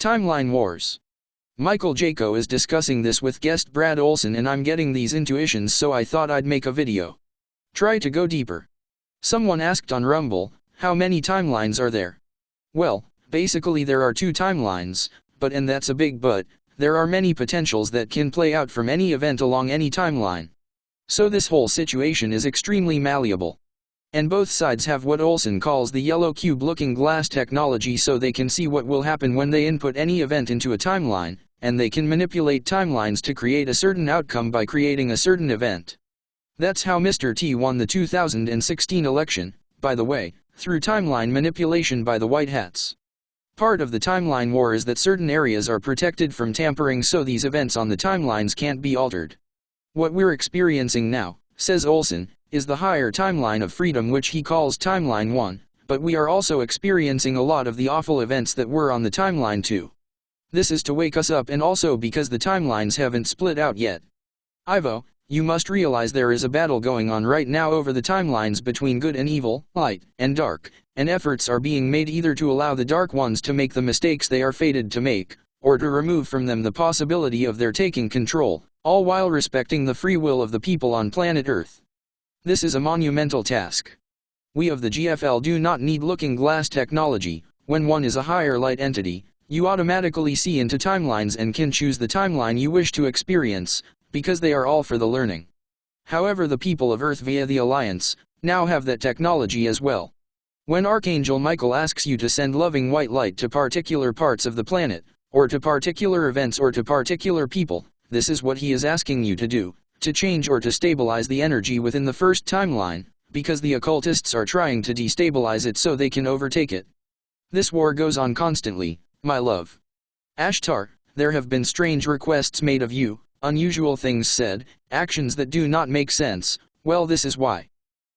Timeline Wars. Michael Jaco is discussing this with guest Brad Olson, and I'm getting these intuitions, so I thought I'd make a video. Try to go deeper. Someone asked on Rumble, how many timelines are there? Well, basically there are 2 timelines, but, and that's a big but, there are many potentials that can play out from any event along any timeline. So this whole situation is extremely malleable. And both sides have what Olson calls the yellow cube looking glass technology, so they can see what will happen when they input any event into a timeline, and they can manipulate timelines to create a certain outcome by creating a certain event. That's how Mr. T won the 2016 election, by the way, through timeline manipulation by the White Hats. Part of the timeline war is that certain areas are protected from tampering, so these events on the timelines can't be altered. What we're experiencing now, says Olson, is the higher timeline of freedom, which he calls Timeline 1, but we are also experiencing a lot of the awful events that were on the Timeline 2. This is to wake us up, and also because the timelines haven't split out yet. Ivo, you must realize there is a battle going on right now over the timelines between good and evil, light and dark, and efforts are being made either to allow the dark ones to make the mistakes they are fated to make, or to remove from them the possibility of their taking control, all while respecting the free will of the people on planet Earth. This is a monumental task. We of the GFL do not need looking glass technology. When one is a higher light entity, you automatically see into timelines and can choose the timeline you wish to experience, because they are all for the learning. However, the people of Earth via the Alliance now have that technology as well. When Archangel Michael asks you to send loving white light to particular parts of the planet, or to particular events, or to particular people, this is what he is asking you to do. To change or to stabilize the energy within the first timeline, because the occultists are trying to destabilize it so they can overtake it. This war goes on constantly, my love. Ashtar, there have been strange requests made of you, unusual things said, actions that do not make sense. Well, this is why.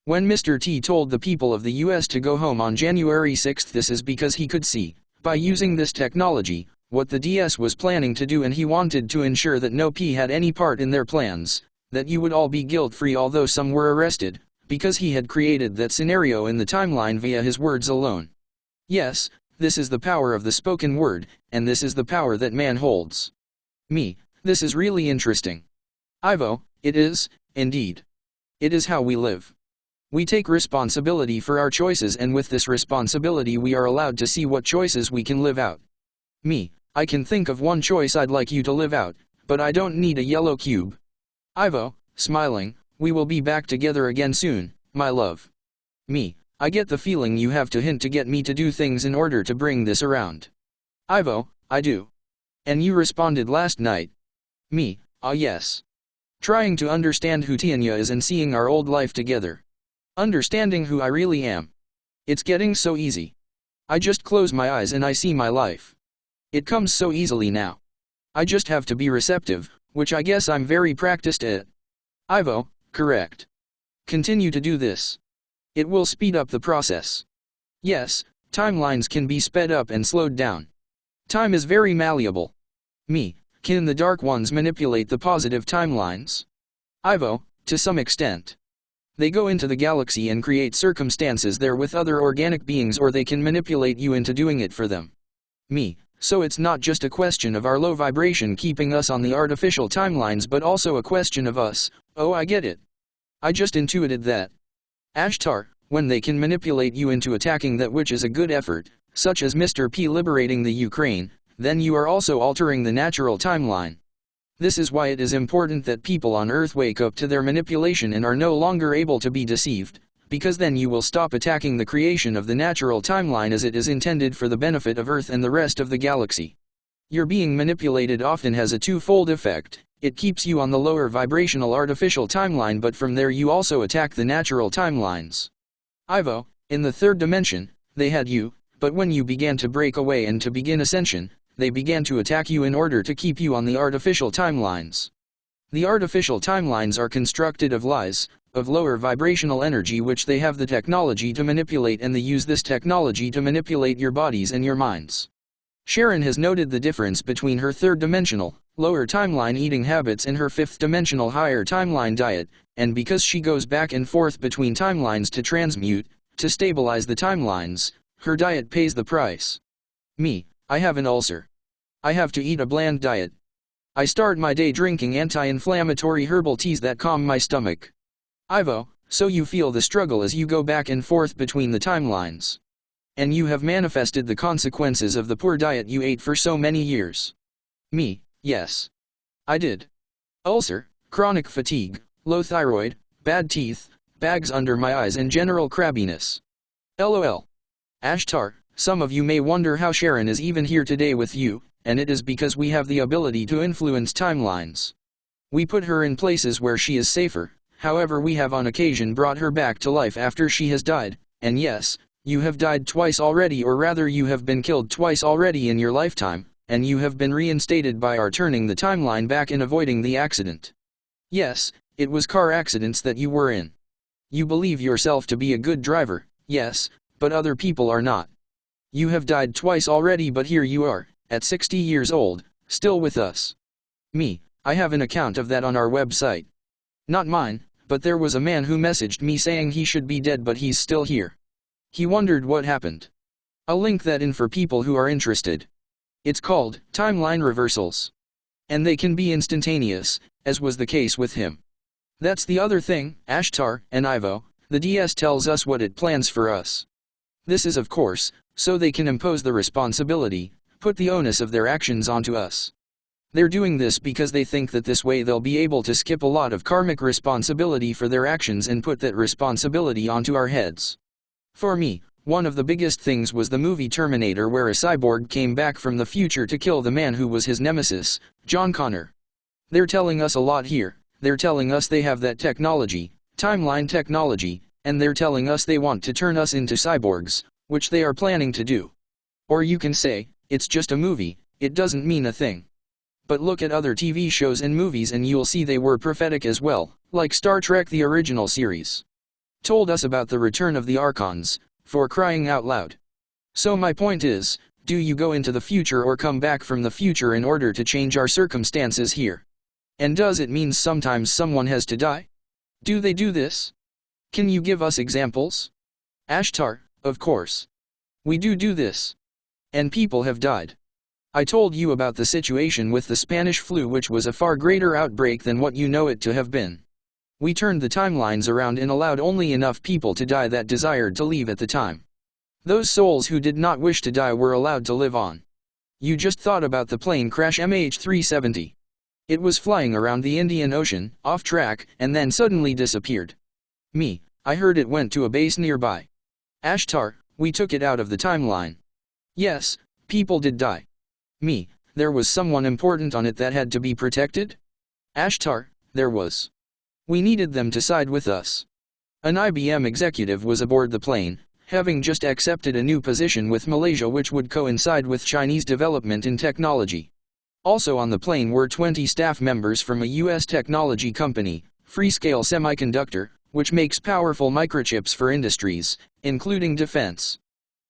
When Mr. T told the people of the US to go home on January 6, this is because he could see, by using this technology, what the DS was planning to do, and he wanted to ensure that no P had any part in their plans, that you would all be guilt-free, although some were arrested, because he had created that scenario in the timeline via his words alone. Yes, this is the power of the spoken word, and this is the power that man holds. Me, this is really interesting. Ivo, it is, indeed. It is how we live. We take responsibility for our choices, and with this responsibility we are allowed to see what choices we can live out. Me, I can think of one choice I'd like you to live out, but I don't need a yellow cube. Ivo, smiling, we will be back together again soon, my love. Me, I get the feeling you have to hint to get me to do things in order to bring this around. Ivo, I do. And you responded last night. Me, ah yes. Trying to understand who Tianya is and seeing our old life together. Understanding who I really am. It's getting so easy. I just close my eyes and I see my life. It comes so easily now. I just have to be receptive, which I guess I'm very practiced at. Ivo, correct. Continue to do this. It will speed up the process. Yes, timelines can be sped up and slowed down. Time is very malleable. Me, can the dark ones manipulate the positive timelines? Ivo, to some extent. They go into the galaxy and create circumstances there with other organic beings, or they can manipulate you into doing it for them. Me, so it's not just a question of our low vibration keeping us on the artificial timelines, but also a question of us. Oh, I get it. I just intuited that. Ashtar, when they can manipulate you into attacking that which is a good effort, such as Mr. P liberating the Ukraine, then you are also altering the natural timeline. This is why it is important that people on Earth wake up to their manipulation and are no longer able to be deceived, because then you will stop attacking the creation of the natural timeline as it is intended for the benefit of Earth and the rest of the galaxy. Your being manipulated often has a twofold effect. It keeps you on the lower vibrational artificial timeline, but from there you also attack the natural timelines. Ivo, in the third dimension, they had you, but when you began to break away and to begin ascension, they began to attack you in order to keep you on the artificial timelines. The artificial timelines are constructed of lies, of lower vibrational energy, which they have the technology to manipulate, and they use this technology to manipulate your bodies and your minds. Sheran has noted the difference between her third-dimensional, lower timeline eating habits and her fifth-dimensional higher timeline diet, and because she goes back and forth between timelines to transmute, to stabilize the timelines, her diet pays the price. Me, I have an ulcer. I have to eat a bland diet. I start my day drinking anti-inflammatory herbal teas that calm my stomach. Ivo, so you feel the struggle as you go back and forth between the timelines. And you have manifested the consequences of the poor diet you ate for so many years. Me, yes. I did. Ulcer, chronic fatigue, low thyroid, bad teeth, bags under my eyes and general crabbiness. LOL. Ashtar, some of you may wonder how Sheran is even here today with you, and it is because we have the ability to influence timelines. We put her in places where she is safer, however we have on occasion brought her back to life after she has died, and yes, you have died twice already, or rather you have been killed twice already in your lifetime, and you have been reinstated by our turning the timeline back and avoiding the accident. Yes, it was car accidents that you were in. You believe yourself to be a good driver, yes, but other people are not. You have died twice already, but here you are, at 60 years old, still with us. Me, I have an account of that on our website. Not mine, but there was a man who messaged me saying he should be dead but he's still here. He wondered what happened. I'll link that in for people who are interested. It's called timeline reversals. And they can be instantaneous, as was the case with him. That's the other thing, Ashtar and Ivo, the DS tells us what it plans for us. This is of course, so they can impose the responsibility, put the onus of their actions onto us. They're doing this because they think that this way they'll be able to skip a lot of karmic responsibility for their actions and put that responsibility onto our heads. For me, one of the biggest things was the movie Terminator, where a cyborg came back from the future to kill the man who was his nemesis, John Connor. They're telling us a lot here. They're telling us they have that technology, timeline technology, and they're telling us they want to turn us into cyborgs, which they are planning to do. Or you can say, it's just a movie, it doesn't mean a thing. But look at other TV shows and movies and you'll see they were prophetic as well, like Star Trek the original series. Told us about the return of the Archons, for crying out loud. So my point is, do you go into the future or come back from the future in order to change our circumstances here? And does it mean sometimes someone has to die? Do they do this? Can you give us examples? Ashtar, of course. We do this. And people have died. I told you about the situation with the Spanish flu, which was a far greater outbreak than what you know it to have been. We turned the timelines around and allowed only enough people to die that desired to leave at the time. Those souls who did not wish to die were allowed to live on. You just thought about the plane crash MH370. It was flying around the Indian Ocean, off track, and then suddenly disappeared. Me, I heard it went to a base nearby. Ashtar, we took it out of the timeline. Yes, people did die. Me, there was someone important on it that had to be protected? Ashtar, there was. We needed them to side with us. An IBM executive was aboard the plane, having just accepted a new position with Malaysia which would coincide with Chinese development in technology. Also on the plane were 20 staff members from a US technology company, Freescale Semiconductor, which makes powerful microchips for industries, including defense.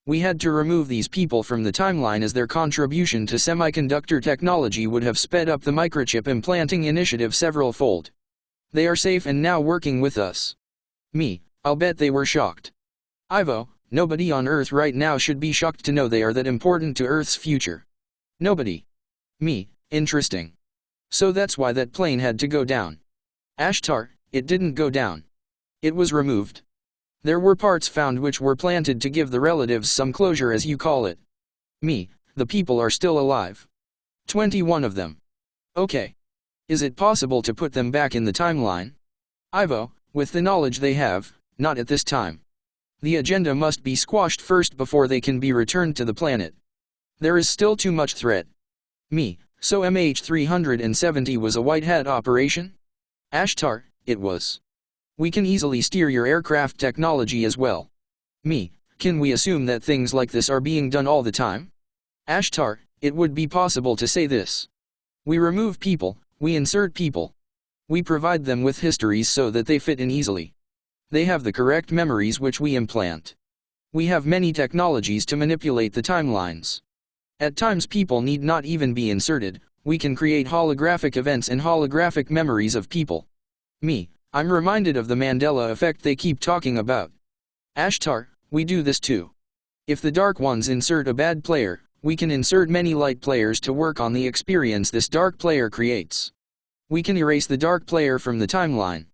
We had to remove these people from the timeline as their contribution to semiconductor technology would have sped up the microchip implanting initiative several-fold. They are safe and now working with us. Me, I'll bet they were shocked. Ivo, nobody on Earth right now should be shocked to know they are that important to Earth's future. Nobody. Me, interesting. So that's why that plane had to go down. Ashtar, it didn't go down. It was removed. There were parts found which were planted to give the relatives some closure, as you call it. Me, the people are still alive. 21 of them. Okay. Is it possible to put them back in the timeline? Ivo, with the knowledge they have, not at this time. The agenda must be squashed first before they can be returned to the planet. There is still too much threat. Me, so MH370 was a white hat operation? Ashtar, it was. We can easily steer your aircraft technology as well. Me, can we assume that things like this are being done all the time? Ashtar, it would be possible to say this. We remove people, we insert people. We provide them with histories so that they fit in easily. They have the correct memories which we implant. We have many technologies to manipulate the timelines. At times people need not even be inserted, we can create holographic events and holographic memories of people. Me, I'm reminded of the Mandela effect they keep talking about. Ashtar, we do this too. If the Dark Ones insert a bad player, We can insert many light players to work on the experience this dark player creates. We can erase the dark player from the timeline.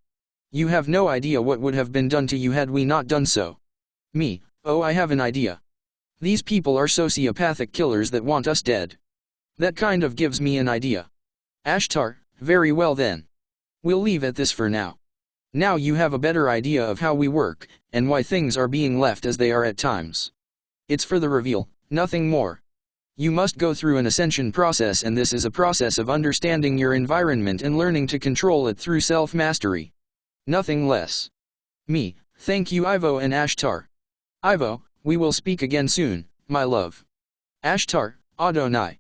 You have no idea what would have been done to you had we not done so. Me, oh, I have an idea. These people are sociopathic killers that want us dead. That kind of gives me an idea. Ashtar, very well then. We'll leave at this for now. Now you have a better idea of how we work, and why things are being left as they are at times. It's for the reveal, nothing more. You must go through an ascension process, and this is a process of understanding your environment and learning to control it through self-mastery. Nothing less. Me, thank you Ivo and Ashtar. Ivo, we will speak again soon, my love. Ashtar, Adonai.